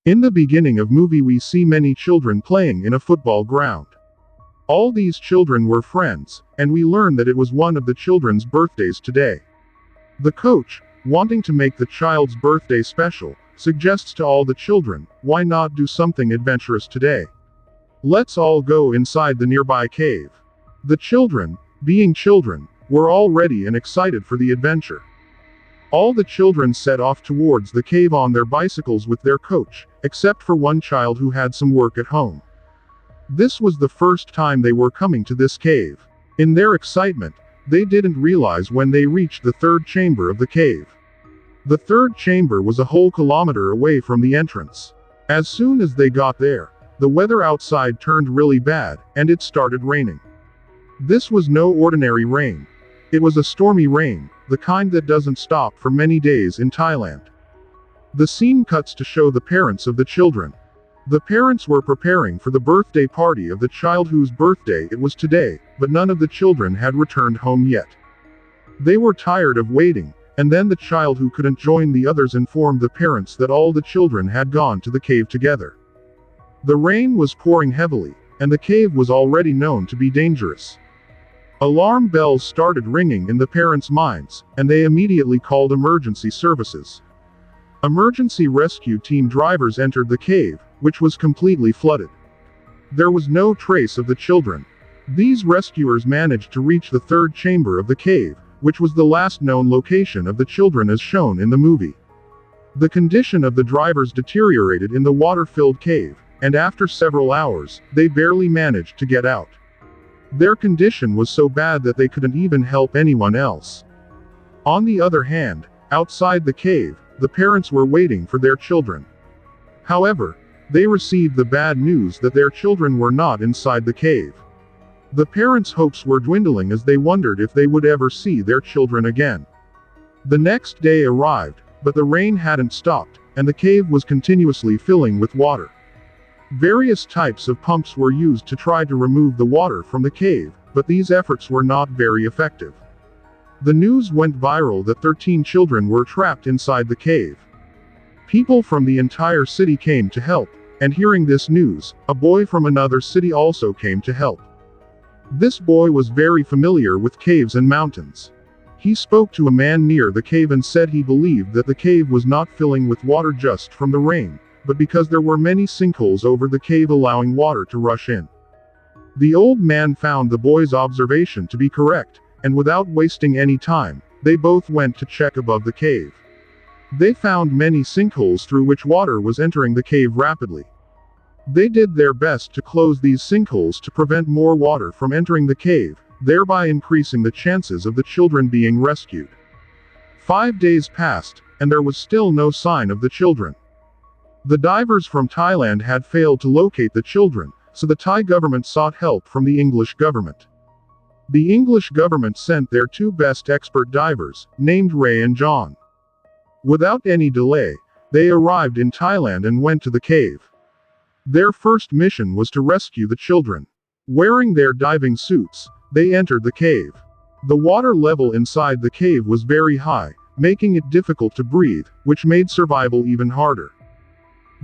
In the beginning of movie we see many children playing in a football ground. All these children were friends, and we learn that it was one of the children's birthdays today. The coach, wanting to make the child's birthday special, suggests to all the children, why not do something adventurous today? Let's all go inside the nearby cave. The children, being children, were all ready and excited for the adventure. All the children set off towards the cave on their bicycles with their coach, except for one child who had some work at home. This was the first time they were coming to this cave. In their excitement, they didn't realize when they reached the third chamber of the cave. The third chamber was a whole kilometer away from the entrance. As soon as they got there, the weather outside turned really bad, and it started raining. This was no ordinary rain. It was a stormy rain, the kind that doesn't stop for many days in Thailand. The scene cuts to show the parents of the children. The parents were preparing for the birthday party of the child whose birthday it was today, but none of the children had returned home yet. They were tired of waiting, and then the child who couldn't join the others informed the parents that all the children had gone to the cave together. The rain was pouring heavily, and the cave was already known to be dangerous. Alarm bells started ringing in the parents' minds, and they immediately called emergency services. Emergency rescue team drivers entered the cave, which was completely flooded. There was no trace of the children. These rescuers managed to reach the third chamber of the cave, which was the last known location of the children as shown in the movie. The condition of the drivers deteriorated in the water-filled cave, and after several hours, they barely managed to get out. Their condition was so bad that they couldn't even help anyone else. On the other hand, outside the cave, the parents were waiting for their children. However, they received the bad news that their children were not inside the cave. The parents' hopes were dwindling as they wondered if they would ever see their children again. The next day arrived, but the rain hadn't stopped, and the cave was continuously filling with water. Various types of pumps were used to try to remove the water from the cave, but these efforts were not very effective. The news went viral that 13 children were trapped inside the cave. People from the entire city came to help, and hearing this news, a boy from another city also came to help. This boy was very familiar with caves and mountains. He spoke to a man near the cave and said he believed that the cave was not filling with water just from the rain, but because there were many sinkholes over the cave allowing water to rush in. The old man found the boy's observation to be correct, and without wasting any time, they both went to check above the cave. They found many sinkholes through which water was entering the cave rapidly. They did their best to close these sinkholes to prevent more water from entering the cave, thereby increasing the chances of the children being rescued. 5 days passed, and there was still no sign of the children. The divers from Thailand had failed to locate the children, so the Thai government sought help from the English government. The English government sent their 2 best expert divers, named Ray and John. Without any delay, they arrived in Thailand and went to the cave. Their first mission was to rescue the children. Wearing their diving suits, they entered the cave. The water level inside the cave was very high, making it difficult to breathe, which made survival even harder.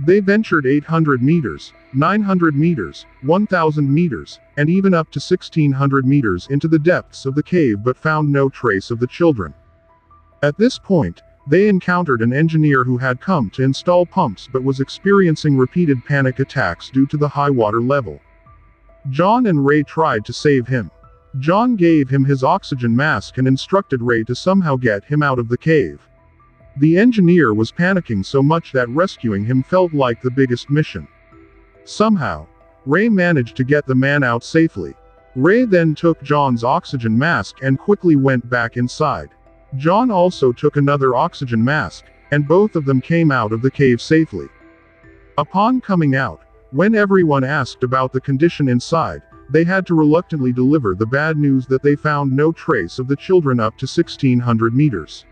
They ventured 800 meters, 900 meters, 1000 meters, and even up to 1600 meters into the depths of the cave but found no trace of the children. At this point, they encountered an engineer who had come to install pumps but was experiencing repeated panic attacks due to the high water level. John and Ray tried to save him. John gave him his oxygen mask and instructed Ray to somehow get him out of the cave. The engineer was panicking so much that rescuing him felt like the biggest mission. Somehow, Ray managed to get the man out safely. Ray then took John's oxygen mask and quickly went back inside. John also took another oxygen mask, and both of them came out of the cave safely. Upon coming out, when everyone asked about the condition inside, they had to reluctantly deliver the bad news that they found no trace of the children up to 1600 meters.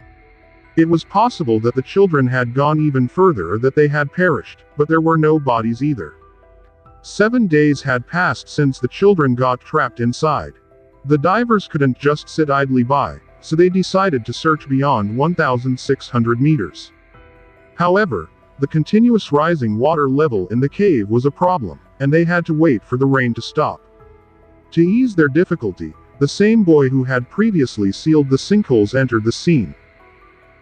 It was possible that the children had gone even further or that they had perished, but there were no bodies either. 7 days had passed since the children got trapped inside. The divers couldn't just sit idly by, so they decided to search beyond 1,600 meters. However, the continuous rising water level in the cave was a problem, and they had to wait for the rain to stop. To ease their difficulty, the same boy who had previously sealed the sinkholes entered the scene.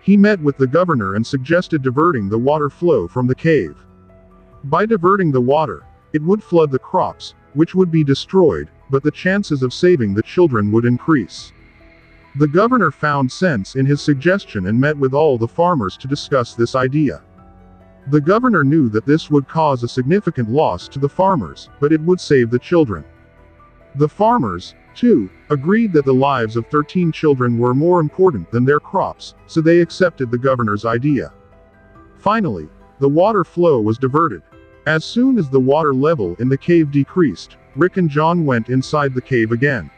He met with the governor and suggested diverting the water flow from the cave. By diverting the water, it would flood the crops, which would be destroyed, but the chances of saving the children would increase. The governor found sense in his suggestion and met with all the farmers to discuss this idea. The governor knew that this would cause a significant loss to the farmers, but it would save the children. The farmers, too, agreed that the lives of 13 children were more important than their crops, so they accepted the governor's idea. Finally, the water flow was diverted. As soon as the water level in the cave decreased, Rick and John went inside the cave again.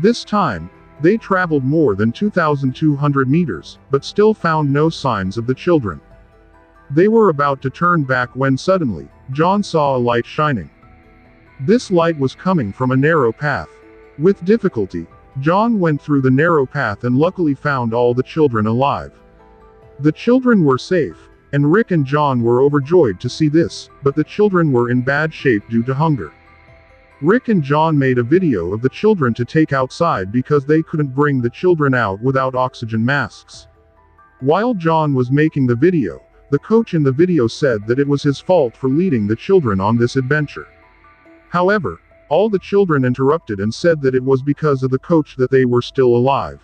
This time, they traveled more than 2,200 meters, but still found no signs of the children. They were about to turn back when suddenly, John saw a light shining. This light was coming from a narrow path. With difficulty, John went through the narrow path and luckily found all the children alive. The children were safe, and Rick and John were overjoyed to see this, but the children were in bad shape due to hunger. Rick and John made a video of the children to take outside because they couldn't bring the children out without oxygen masks. While John was making the video, the coach in the video said that it was his fault for leading the children on this adventure. However, all the children interrupted and said that it was because of the coach that they were still alive.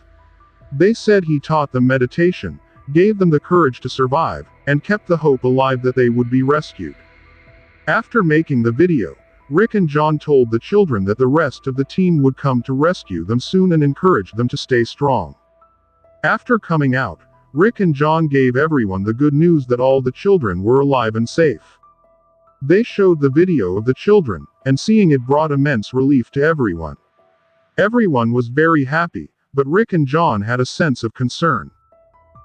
They said he taught them meditation, gave them the courage to survive, and kept the hope alive that they would be rescued. After making the video, Rick and John told the children that the rest of the team would come to rescue them soon and encouraged them to stay strong. After coming out, Rick and John gave everyone the good news that all the children were alive and safe. They showed the video of the children, and seeing it brought immense relief to everyone. Everyone was very happy, but Rick and John had a sense of concern.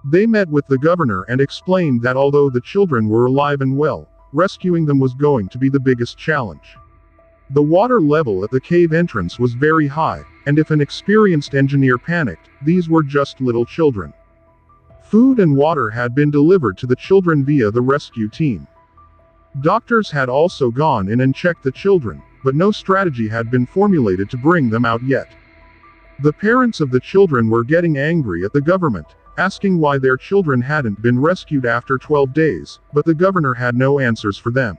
They met with the governor and explained that although the children were alive and well, rescuing them was going to be the biggest challenge. The water level at the cave entrance was very high, and if an experienced engineer panicked, these were just little children. Food and water had been delivered to the children via the rescue team. Doctors had also gone in and checked the children, but no strategy had been formulated to bring them out yet. The parents of the children were getting angry at the government, asking why their children hadn't been rescued after 12 days, but the governor had no answers for them.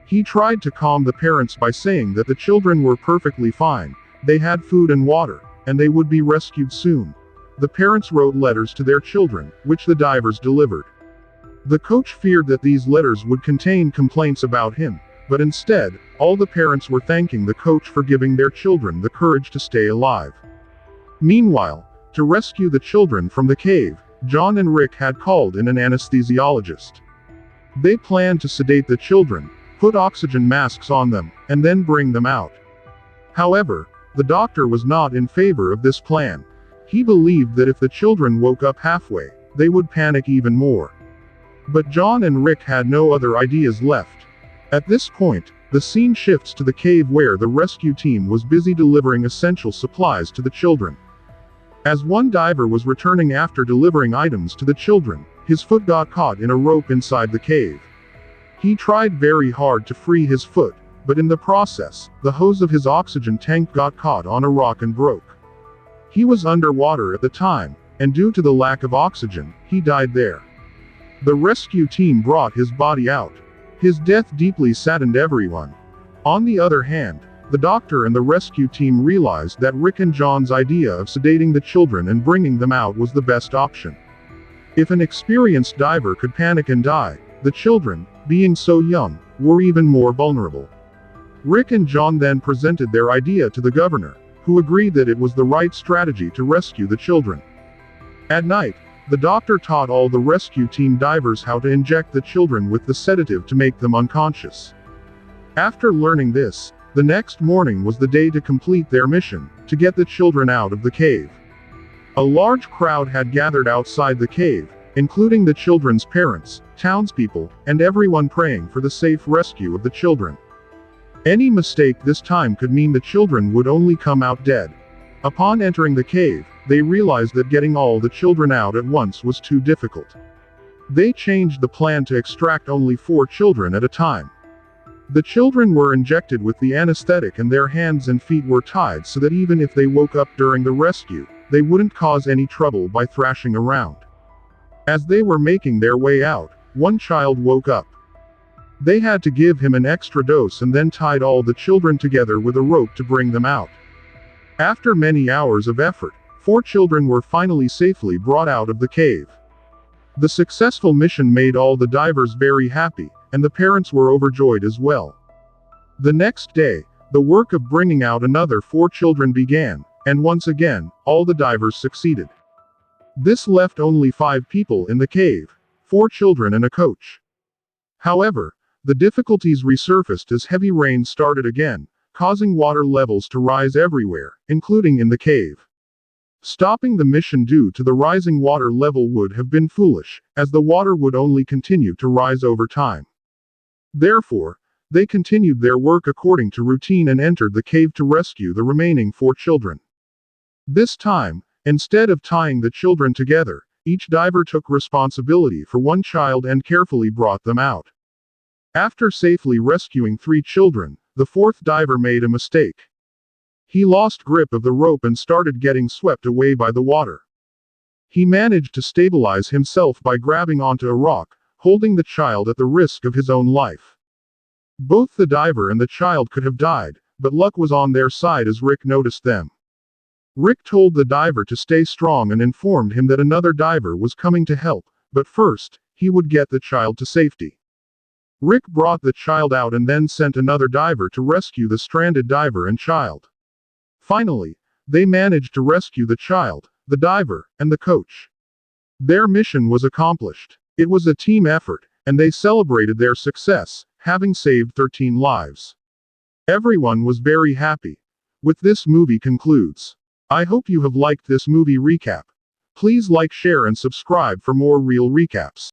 He tried to calm the parents by saying that the children were perfectly fine, they had food and water, and they would be rescued soon. The parents wrote letters to their children, which the divers delivered. The coach feared that these letters would contain complaints about him, but instead, all the parents were thanking the coach for giving their children the courage to stay alive. Meanwhile, to rescue the children from the cave, John and Rick had called in an anesthesiologist. They planned to sedate the children, put oxygen masks on them, and then bring them out. However, the doctor was not in favor of this plan. He believed that if the children woke up halfway, they would panic even more. But John and Rick had no other ideas left. At this point, the scene shifts to the cave where the rescue team was busy delivering essential supplies to the children. As one diver was returning after delivering items to the children, his foot got caught in a rope inside the cave. He tried very hard to free his foot, but in the process, the hose of his oxygen tank got caught on a rock and broke. He was underwater at the time, and due to the lack of oxygen, he died there. The rescue team brought his body out. His death deeply saddened everyone. On the other hand, the doctor and the rescue team realized that Rick and John's idea of sedating the children and bringing them out was the best option. If an experienced diver could panic and die, the children, being so young, were even more vulnerable. Rick and John then presented their idea to the governor, who agreed that it was the right strategy to rescue the children. At night, the doctor taught all the rescue team divers how to inject the children with the sedative to make them unconscious. After learning this, the next morning was the day to complete their mission, to get the children out of the cave. A large crowd had gathered outside the cave, including the children's parents, townspeople, and everyone praying for the safe rescue of the children. Any mistake this time could mean the children would only come out dead. Upon entering the cave, they realized that getting all the children out at once was too difficult. They changed the plan to extract only 4 children at a time. The children were injected with the anesthetic and their hands and feet were tied so that even if they woke up during the rescue, they wouldn't cause any trouble by thrashing around. As they were making their way out, one child woke up. They had to give him an extra dose and then tied all the children together with a rope to bring them out. After many hours of effort, 4 children were finally safely brought out of the cave. The successful mission made all the divers very happy, and the parents were overjoyed as well. The next day, the work of bringing out another 4 children began, and once again, all the divers succeeded. This left only 5 people in the cave, 4 children and a coach. However, the difficulties resurfaced as heavy rain started again, causing water levels to rise everywhere, including in the cave. Stopping the mission due to the rising water level would have been foolish, as the water would only continue to rise over time. Therefore, they continued their work according to routine and entered the cave to rescue the remaining 4 children. This time, instead of tying the children together, each diver took responsibility for one child and carefully brought them out. After safely rescuing 3 children, the 4th diver made a mistake. He lost grip of the rope and started getting swept away by the water. He managed to stabilize himself by grabbing onto a rock, holding the child at the risk of his own life. Both the diver and the child could have died, but luck was on their side as Rick noticed them. Rick told the diver to stay strong and informed him that another diver was coming to help, but first, he would get the child to safety. Rick brought the child out and then sent another diver to rescue the stranded diver and child. Finally, they managed to rescue the child, the diver, and the coach. Their mission was accomplished. It was a team effort, and they celebrated their success, having saved 13 lives. Everyone was very happy. With this movie concludes. I hope you have liked this movie recap. Please like, share and subscribe for more real recaps.